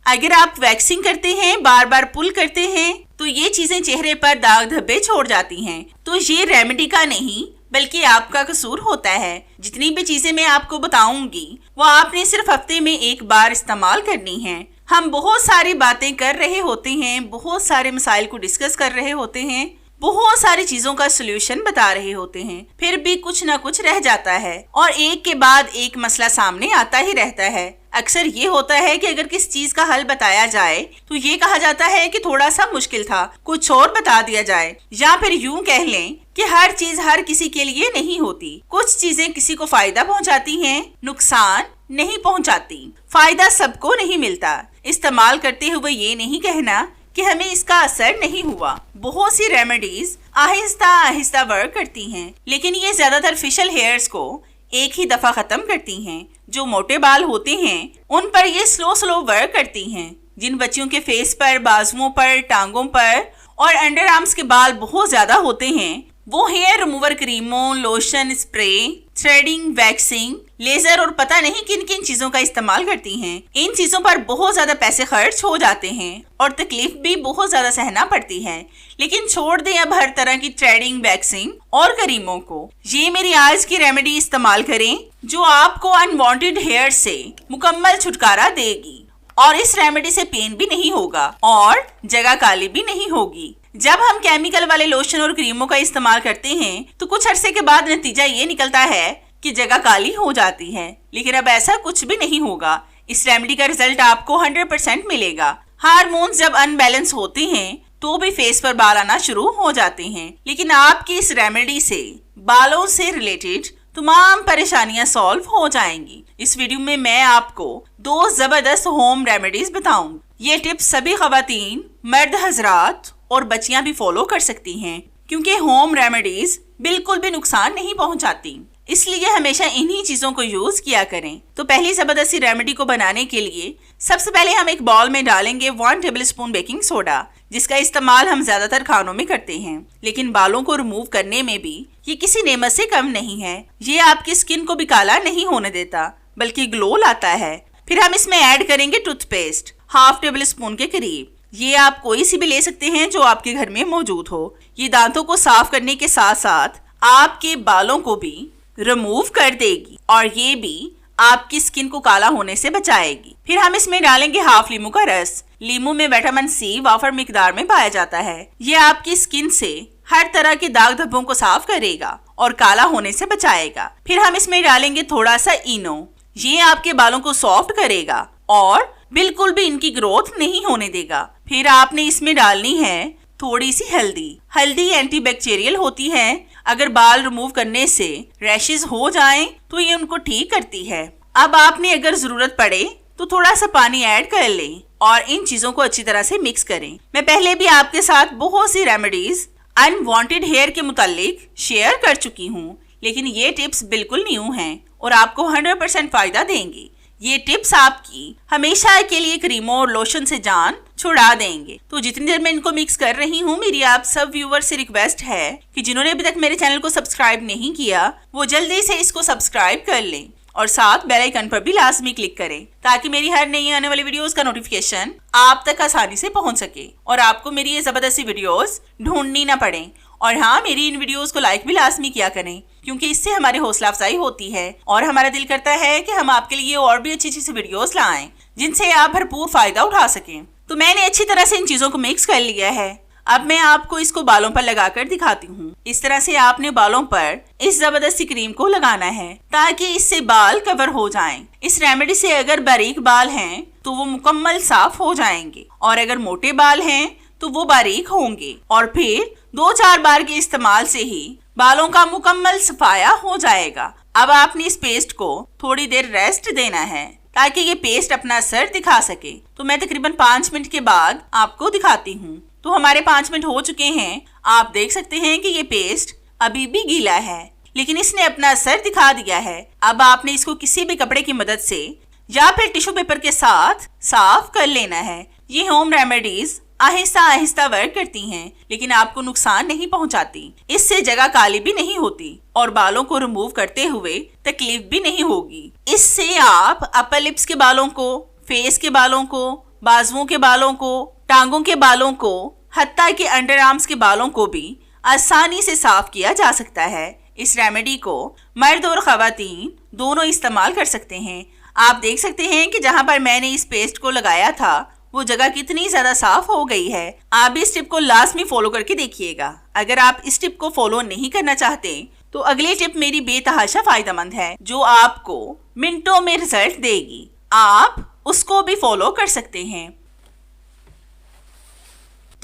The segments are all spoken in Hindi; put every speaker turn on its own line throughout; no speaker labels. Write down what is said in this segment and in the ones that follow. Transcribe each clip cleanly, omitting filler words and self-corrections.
अगर आप वैक्सिंग करते हैं, बार बार पुल करते हैं, तो ये चीजें चेहरे पर दाग धब्बे छोड़ जाती हैं। तो ये रेमेडी का नहीं बल्कि आपका कसूर होता है। जितनी भी चीजें मैं आपको बताऊंगी वो आपने सिर्फ हफ्ते में एक बार इस्तेमाल करनी है। हम बहुत सारी बातें कर रहे होते हैं, बहुत सारे मसाइल को डिस्कस कर रहे होते हैं, बहुत सारी चीजों का सोल्यूशन बता रहे होते हैं, फिर भी कुछ ना कुछ रह जाता है और एक के बाद एक मसला सामने आता ही रहता है। अक्सर ये होता है कि अगर किस चीज का हल बताया जाए तो ये कहा जाता है कि थोड़ा सा मुश्किल था, कुछ और बता दिया जाए, या फिर यूं कह लें कि हर चीज हर किसी के लिए नहीं होती। कुछ चीजें किसी को फायदा पहुंचाती हैं, नुकसान नहीं पहुंचाती। फायदा सबको नहीं मिलता। इस्तेमाल करते हुए ये नहीं कहना कि हमें इसका असर नहीं हुआ। बहुत सी रेमेडीज आहिस्ता आहिस्ता वर्क करती हैं, लेकिन ये ज्यादातर फेशियल हेयर्स को एक ही दफा खत्म करती हैं। जो मोटे बाल होते हैं उन पर ये स्लो वर्क करती हैं। जिन बच्चियों के फेस पर, बाजुओं पर, टांगों पर और अंडर आर्म्स के बाल बहुत ज्यादा होते हैं, वो हेयर रिमूवर क्रीमों, lotion, spray, threading, waxing, laser और पता नहीं किन किन चीजों का इस्तेमाल करती हैं। इन चीजों पर बहुत ज्यादा पैसे खर्च हो जाते हैं और तकलीफ भी बहुत ज्यादा सहना पड़ती है। लेकिन छोड़ दें अब हर तरह की थ्रेडिंग, वैक्सिंग और क्रीमों को। ये मेरी आज की रेमेडी इस्तेमाल करें जो आपको अनवांटेड हेयर से मुकम्मल छुटकारा देगी। और इस रेमेडी से पेन भी नहीं होगा और जगह काली भी नहीं होगी। जब हम केमिकल वाले लोशन और क्रीमों का इस्तेमाल करते हैं तो कुछ अरसे के बाद नतीजा ये निकलता है कि जगह काली हो जाती है, लेकिन अब ऐसा कुछ भी नहीं होगा। इस रेमेडी का रिजल्ट आपको 100% मिलेगा। हार्मोन्स जब अनबैलेंस होते हैं तो भी फेस पर बाल आना शुरू हो जाते हैं, लेकिन आपकी इस रेमेडी से बालों से रिलेटेड तमाम परेशानियां सॉल्व हो जाएंगी। इस वीडियो में मैं आपको 2 जबरदस्त होम रेमेडीज बताऊंगी। ये टिप्स सभी खवातीन, मर्द हजरात और बच्चियां भी फॉलो कर सकती हैं, क्योंकि होम रेमेडीज बिल्कुल भी नुकसान नहीं पहुंचाती। इसलिए हमेशा इन्हीं चीजों को यूज किया करें। तो पहली जबरदस्ती रेमेडी को बनाने के लिए सबसे पहले हम एक बाउल में डालेंगे 1 टेबलस्पून बेकिंग सोडा, जिसका इस्तेमाल हम ज्यादातर खानों में करते हैं, लेकिन बालों को रिमूव करने में भी ये किसी नेमत से कम नहीं है। ये आपकी स्किन को भी काला नहीं होने देता बल्कि ग्लो लाता है। फिर हम इसमें ऐड करेंगे टूथपेस्ट 1/2 टेबलस्पून के करीब। ये आप कोई सी भी ले सकते हैं जो आपके घर में मौजूद हो। ये दांतों को साफ करने के साथ साथ आपके बालों को भी रिमूव कर देगी और ये भी आपकी स्किन को काला होने से बचाएगी। फिर हम इसमें डालेंगे 1/2 लीमू का रस। लीमू में विटामिन सी वाफर मिकदार में पाया जाता है। ये आपकी स्किन से हर तरह के दाग धब्बों को साफ करेगा और काला होने से बचाएगा। फिर हम इसमें डालेंगे थोड़ा सा इनो। ये आपके बालों को सॉफ्ट करेगा और बिल्कुल भी इनकी ग्रोथ नहीं होने देगा। फिर आपने इसमें डालनी है थोड़ी सी हल्दी। हल्दी एंटीबैक्टीरियल होती है। अगर बाल रिमूव करने से रैशेज हो जाएं तो ये उनको ठीक करती है। अब आपने अगर जरूरत पड़े तो थोड़ा सा पानी ऐड कर लें और इन चीजों को अच्छी तरह से मिक्स करें। मैं पहले भी आपके साथ बहुत सी रेमेडीज अनवांटेड हेयर के मुतालिक शेयर कर चुकी हूँ, लेकिन ये टिप्स बिल्कुल न्यू हैं और आपको 100% फायदा देंगी। ये टिप्स आपकी हमेशा के लिए क्रीमों और लोशन से जान छुड़ा देंगे। तो जितनी देर मैं इनको मिक्स कर रही हूँ, मेरी आप सब व्यूअर से रिक्वेस्ट है कि जिन्होंने अभी तक मेरे चैनल को सब्सक्राइब नहीं किया वो जल्दी से इसको सब्सक्राइब कर लें और साथ बेल आइकन पर भी लाजमी क्लिक करें, ताकि मेरी हर नई आने वाली वीडियोस का नोटिफिकेशन आप तक आसानी से पहुंच सके और आपको मेरी ये जबरदस्ती वीडियोस ढूंढनी ना पड़े। और हाँ, मेरी इन वीडियोस को लाइक भी लाजमी किया करें, क्योंकि इससे हमारी हौसला अफजाई होती है और हमारा दिल करता है कि हम आपके लिए और भी अच्छी अच्छी वीडियोस लाएं जिनसे आप भरपूर फायदा उठा सकें। तो मैंने अच्छी तरह से इन चीजों को मिक्स कर लिया है। अब मैं आपको इसको बालों पर लगाकर दिखाती हूँ। इस तरह से आपने बालों पर इस जबरदस्ती क्रीम को लगाना है ताकि इससे बाल कवर हो जाएं। इस रेमेडी से अगर बारीक बाल हैं तो वो मुकम्मल साफ हो जाएंगे और अगर मोटे बाल हैं तो वो बारीक होंगे और फिर 2-4 बार के इस्तेमाल से ही बालों का मुकम्मल सफाया हो जाएगा। अब आपने इस पेस्ट को थोड़ी देर रेस्ट देना है ताकि ये पेस्ट अपना असर दिखा सके। तो मैं तकरीबन 5 मिनट के बाद आपको दिखाती हूँ। तो हमारे 5 मिनट हो चुके हैं। आप देख सकते हैं कि ये पेस्ट अभी भी गीला है, लेकिन इसने अपना असर दिखा दिया है। अब आपने इसको किसी भी कपड़े की मदद से या फिर टिश्यू पेपर के साथ साफ कर लेना है। ये home remedies Aahista Aahista work करती हैं, लेकिन आपको नुकसान नहीं पहुंचाती। इससे जगह काली भी नहीं होती और बालों को रिमूव करते हुए तकलीफ भी नहीं होगी। इससे आप अपर लिप्स के बालों को, फेस के बालों को, बाजुओं के बालों को, टांगों के बालों को, हत्ता कि अंडर आर्म्स के बालों को भी आसानी से साफ किया जा सकता है। इस रेमेडी को मर्द और खवातीन दोनों इस्तेमाल कर सकते हैं। आप देख सकते हैं कि जहां पर मैंने इस पेस्ट को लगाया था वो जगह कितनी ज्यादा साफ हो गई है। आप भी इस टिप को लास्ट में फॉलो करके देखिएगा। अगर आप इस टिप को फॉलो नहीं करना चाहते तो अगली टिप मेरी बेतहाशा फायदेमंद है, जो आपको मिनटों में रिजल्ट देगी। आप उसको भी फॉलो कर सकते हैं।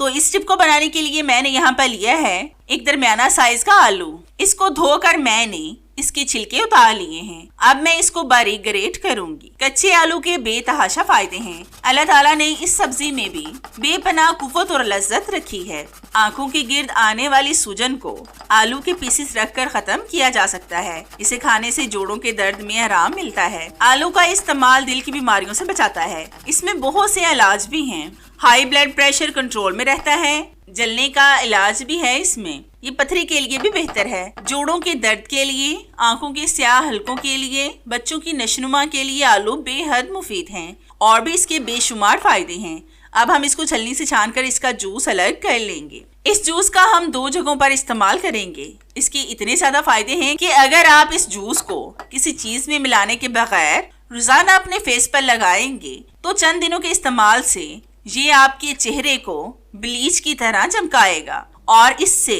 तो इस टिप को बनाने के लिए मैंने यहाँ पर लिया है एक दरमियाना साइज का आलू। इसको धोकर मैंने इसके छिलके उतार लिए हैं। अब मैं इसको बारीक ग्रेट करूंगी। कच्चे आलू के बेतहाशा फायदे हैं। अल्लाह ताला ने इस सब्जी में भी बेपनाह कुव्वत और लज्जत रखी है। आंखों के गिर्द आने वाली सूजन को आलू के पीसेस रखकर खत्म किया जा सकता है। इसे खाने से जोड़ों के दर्द में आराम मिलता है। आलू का इस्तेमाल दिल की बीमारियों से बचाता है। इसमें बहुत से इलाज भी हैं। हाई ब्लड प्रेशर कंट्रोल में रहता है। जलने का इलाज भी है इसमें। ये पथरी के लिए भी बेहतर है। जोड़ों के दर्द के लिए, आंखों के स्याह हलकों के लिए, बच्चों की नशनुमा के लिए आलू बेहद मुफीद हैं। और भी इसके बेशुमार फायदे हैं। अब हम इसको छलनी से छानकर इसका जूस अलग कर लेंगे। इस जूस का हम 2 जगहों पर इस्तेमाल करेंगे। इसके इतने ज्यादा फायदे हैं कि अगर आप इस जूस को किसी चीज में मिलाने के बगैर रोजाना अपने फेस पर लगाएंगे तो चंद दिनों के इस्तेमाल से ये आपके चेहरे को ब्लीच की तरह चमकाएगा और इससे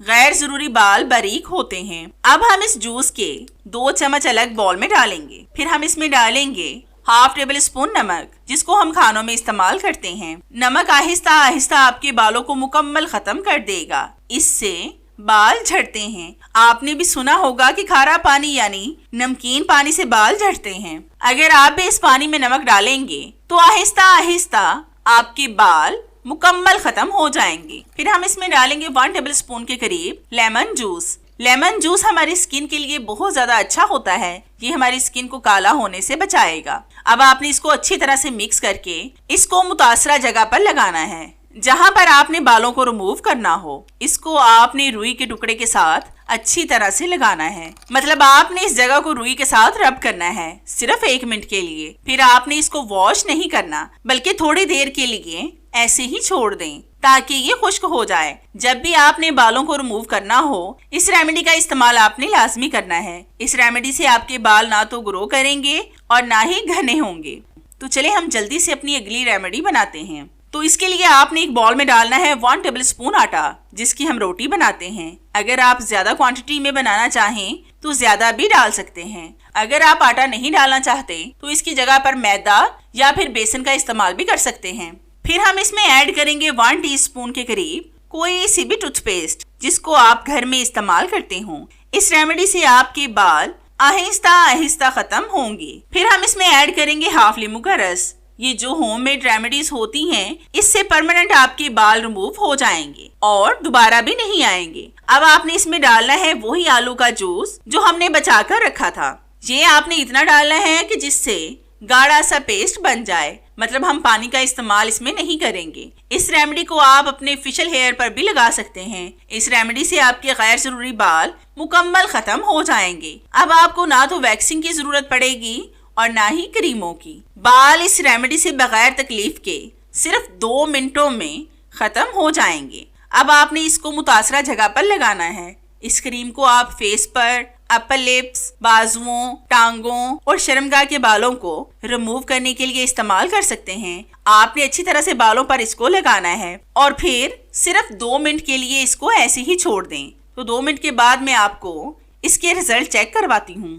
गैर जरूरी बाल बारीक होते हैं। अब हम इस जूस के 2 चम्मच अलग बाउल में डालेंगे। फिर हम इसमें डालेंगे हाफ टेबल स्पून नमक, जिसको हम खानों में इस्तेमाल करते हैं। नमक आहिस्ता आहिस्ता आपके बालों को मुकम्मल खत्म कर देगा। इससे बाल झड़ते हैं। आपने भी सुना होगा कि खारा पानी यानी नमकीन पानी से बाल झड़ते हैं। अगर आप भी इस पानी में नमक डालेंगे तो आहिस्ता आहिस्ता आपके बाल मुकम्मल खत्म हो जाएंगे। फिर हम इसमें डालेंगे 1 टेबल स्पून के करीब लेमन जूस। लेमन जूस हमारी स्किन के लिए बहुत ज्यादा अच्छा होता है। ये हमारी स्किन को काला होने से बचाएगा। अब आपने इसको अच्छी तरह से मिक्स करके इसको मुतासरा जगह पर लगाना है, जहां पर आपने बालों को रिमूव करना हो। इसको आपने रुई के टुकड़े के साथ अच्छी तरह से लगाना है। मतलब आपने इस जगह को रुई के साथ रब करना है सिर्फ 1 मिनट के लिए। फिर आपने इसको वॉश नहीं करना, बल्कि थोड़ी देर के लिए ऐसे ही छोड़ दें ताकि ये खुश्क हो जाए। जब भी आपने बालों को रिमूव करना हो, इस रेमेडी का इस्तेमाल आपने लाजमी करना है। इस रेमेडी से आपके बाल ना तो ग्रो करेंगे और ना ही घने होंगे। तो चले हम जल्दी से अपनी अगली रेमेडी बनाते हैं। तो इसके लिए आपने एक बाउल में डालना है 1 टेबल स्पून आटा, जिसकी हम रोटी बनाते हैं। अगर आप ज्यादा क्वांटिटी में बनाना चाहें तो ज्यादा भी डाल सकते हैं। अगर आप आटा नहीं डालना चाहते तो इसकी जगह पर मैदा या फिर बेसन का इस्तेमाल भी कर सकते हैं। फिर हम इसमें ऐड करेंगे 1 टीस्पून के करीब कोई सी भी टूथपेस्ट, जिसको आप घर में इस्तेमाल करते हो। इस रेमेडी से आपके बाल आहिस्ता आहिस्ता खत्म होंगे। फिर हम इसमें ऐड करेंगे हाफ लींबू का रस। ये जो होममेड रेमेडीज होती हैं, इससे परमानेंट आपके बाल रिमूव हो जाएंगे और दोबारा भी नहीं आएंगे। अब आपने इसमें डालना है वही आलू का जूस जो हमने बचा कर रखा था। ये आपने इतना डालना है कि जिससे गाढ़ा सा पेस्ट बन जाए। मतलब हम पानी का इस्तेमाल इसमें नहीं करेंगे। इस रेमेडी को आप अपने फेशियल हेयर पर भी लगा सकते हैं। इस रेमेडी से आपके गैर जरूरी बाल मुकम्मल खत्म हो जाएंगे। अब आपको ना तो वैक्सिंग की जरूरत पड़ेगी और ना ही क्रीमों की। बाल इस रेमेडी से बगैर तकलीफ के सिर्फ 2 मिनटों में खत्म हो जाएंगे। अब आपने इसको मुतासरा जगह पर लगाना है। इस क्रीम को आप फेस पर, अपर लिप्स, बाजुओं, टांगों और शर्मगाह के बालों को रिमूव करने के लिए इस्तेमाल कर सकते हैं। आपने अच्छी तरह से बालों पर इसको लगाना है और फिर सिर्फ 2 मिनट के लिए इसको ऐसे ही छोड़ दें। तो 2 मिनट के बाद मैं आपको इसके रिजल्ट चेक करवाती हूँ।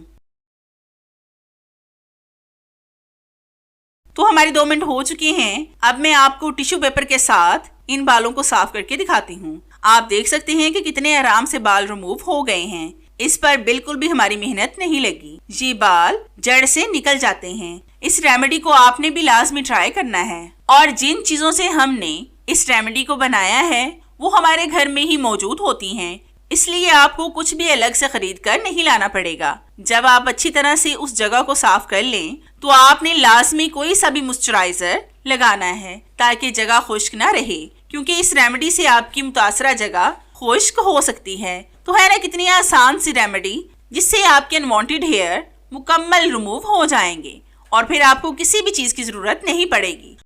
तो हमारे 2 मिनट हो चुके हैं। अब मैं आपको टिश्यू पेपर के साथ इन बालों को साफ करके दिखाती हूँ। आप देख सकते हैं कि कितने आराम से बाल रिमूव हो गए हैं। इस पर बिल्कुल भी हमारी मेहनत नहीं लगी। ये बाल जड़ से निकल जाते हैं। इस रेमेडी को आपने भी लाजमी ट्राई करना है। और जिन चीजों से हमने इस रेमेडी को बनाया है वो हमारे घर में ही मौजूद होती हैं, इसलिए आपको कुछ भी अलग से खरीद कर नहीं लाना पड़ेगा। जब आप अच्छी तरह से उस जगह को साफ कर लें तो आपने लाजमी कोई सा भी मॉइस्चराइजर लगाना है ताकि जगह खुश्क ना रहे, क्योंकि इस रेमेडी से आपकी मुतासरा जगह खुश्क हो सकती है। तो है ना कितनी आसान सी रेमेडी, जिससे आपके अनवांटेड हेयर मुकम्मल रिमूव हो जाएंगे और फिर आपको किसी भी चीज की जरूरत नहीं पड़ेगी।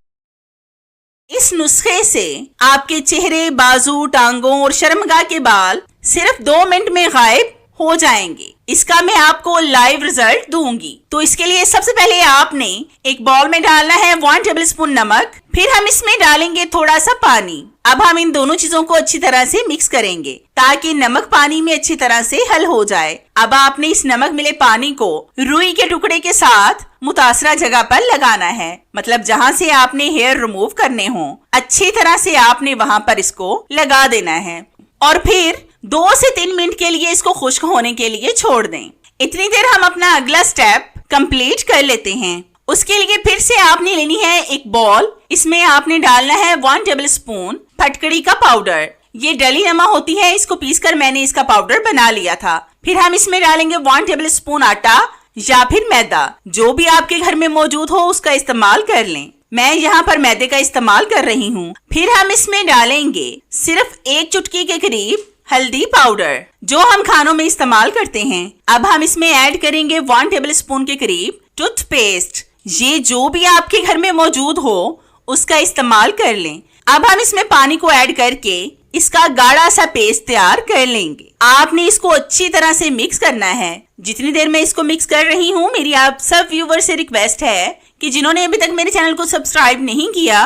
इस नुस्खे से आपके चेहरे, बाजू, टांगों और शर्मगाह के बाल सिर्फ 2 मिनट में गायब हो जाएंगे। इसका मैं आपको लाइव रिजल्ट दूंगी। तो इसके लिए सबसे पहले आपने एक बाउल में डालना है 1 टेबलस्पून नमक, फिर हम इसमें डालेंगे थोड़ा सा पानी। अब हम इन दोनों चीजों को अच्छी तरह से मिक्स करेंगे ताकि नमक पानी में अच्छी तरह से हल हो जाए। अब आपने इस नमक मिले पानी को रुई के टुकड़े के साथ मुतासरा जगह पर लगाना है, मतलब जहाँ से आपने हेयर रिमूव करने हो, अच्छी तरह से आपने वहां पर इसको लगा देना है और फिर 2 से 3 मिनट के लिए इसको खुश्क होने के लिए छोड़ दें। इतनी देर हम अपना अगला स्टेप कंप्लीट कर लेते हैं। उसके लिए फिर से आपने लेनी है एक बॉल, इसमें आपने डालना है 1 टेबलस्पून फटकड़ी का पाउडर। ये डली नमा होती है, इसको पीसकर मैंने इसका पाउडर बना लिया था। फिर हम इसमें डालेंगे 1 टेबलस्पून आटा या फिर मैदा, जो भी आपके घर में मौजूद हो उसका इस्तेमाल कर लें। मैं यहाँ पर मैदे का इस्तेमाल कर रही हूँ। फिर हम इसमें डालेंगे सिर्फ 1 चुटकी के करीब हल्दी पाउडर, जो हम खानों में इस्तेमाल करते हैं। अब हम इसमें ऐड करेंगे 1 टेबलस्पून के करीब टूथपेस्ट। ये जो भी आपके घर में मौजूद हो उसका इस्तेमाल कर लें। अब हम इसमें पानी को ऐड करके इसका गाढ़ा सा पेस्ट तैयार कर लेंगे। आपने इसको अच्छी तरह से मिक्स करना है। जितनी देर मैं इसको मिक्स कर रही हूँ, मेरी आप सब व्यूवर से रिक्वेस्ट है कि जिन्होंने अभी तक मेरे चैनल को सब्सक्राइब नहीं किया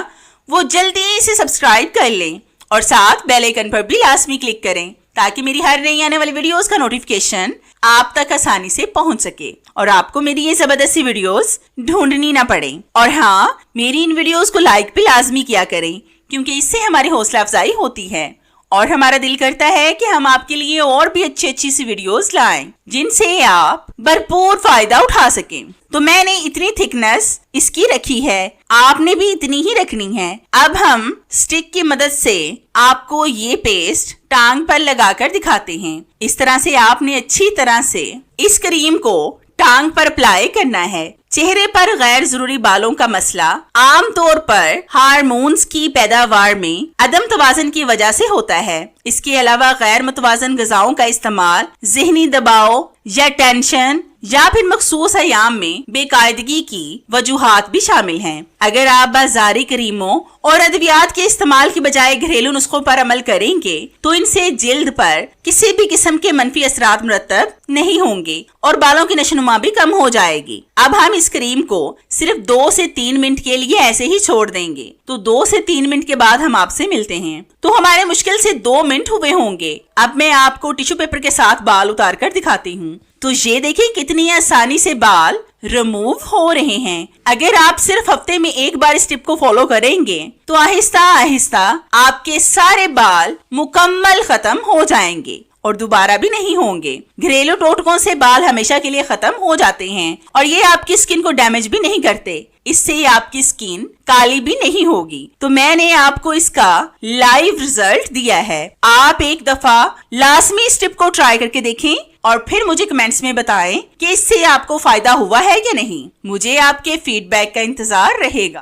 वो जल्दी से सब्सक्राइब कर लें और साथ बेल आइकन पर भी लाजमी क्लिक करें ताकि मेरी हर नई आने वाली वीडियोस का नोटिफिकेशन आप तक आसानी से पहुंच सके और आपको मेरी ये जबरदस्त वीडियोस ढूंढनी ना पड़े। और हाँ, मेरी इन वीडियोस को लाइक भी लाजमी किया करें क्योंकि इससे हमारी हौसला अफजाई होती है और हमारा दिल करता है कि हम आपके लिए और भी अच्छी सी वीडियोस लाएं जिनसे आप भरपूर फायदा उठा सकें। तो मैंने इतनी थिकनेस इसकी रखी है, आपने भी इतनी ही रखनी है। अब हम स्टिक की मदद से आपको ये पेस्ट टांग पर लगाकर दिखाते हैं। इस तरह से आपने अच्छी तरह से इस क्रीम को टांग पर अप्लाई करना है। चेहरे पर गैर जरूरी बालों का मसला आमतौर पर हार्मोन्स की पैदावार में अदम तवाज़ुन की वजह से होता है। इसके अलावा गैर मुतवाज़न ग़िज़ाओं का इस्तेमाल, ज़हनी दबाव या टेंशन या फिर मखसूस अयाम में बेकायदगी की वजूहात भी शामिल हैं। अगर आप बाजारी क्रीमों और अद्वियात के इस्तेमाल की बजाय घरेलू नुस्खों पर अमल करेंगे तो इनसे जिल्द पर किसी भी किस्म के मनफी असरात मुरतब नहीं होंगे और बालों की नशोनुमा भी कम हो जाएगी। अब हम इस क्रीम को सिर्फ 2 से 3 मिनट के लिए ऐसे ही छोड़ देंगे। तो 2 से 3 मिनट के बाद हम आपसे मिलते हैं। तो हमारे मुश्किल से 2 मिनट हुए होंगे। अब मैं आपको टिश्यू पेपर के साथ बाल उतार कर दिखाती हूँ। तो ये देखिए कितनी आसानी से बाल रिमूव हो रहे हैं। अगर आप सिर्फ हफ्ते में एक बार इस टिप को फॉलो करेंगे तो आहिस्ता आहिस्ता आपके सारे बाल मुकम्मल खत्म हो जाएंगे और दोबारा भी नहीं होंगे। घरेलू टोटकों से बाल हमेशा के लिए खत्म हो जाते हैं और ये आपकी स्किन को डैमेज भी नहीं करते। इससे आपकी स्किन काली भी नहीं होगी। तो मैंने आपको इसका लाइव रिजल्ट दिया है। आप एक दफा लाजमी इस टिप को ट्राई करके देखें और फिर मुझे कमेंट्स में बताएं कि इससे आपको फायदा हुआ है या नहीं। मुझे आपके फीडबैक का इंतजार रहेगा।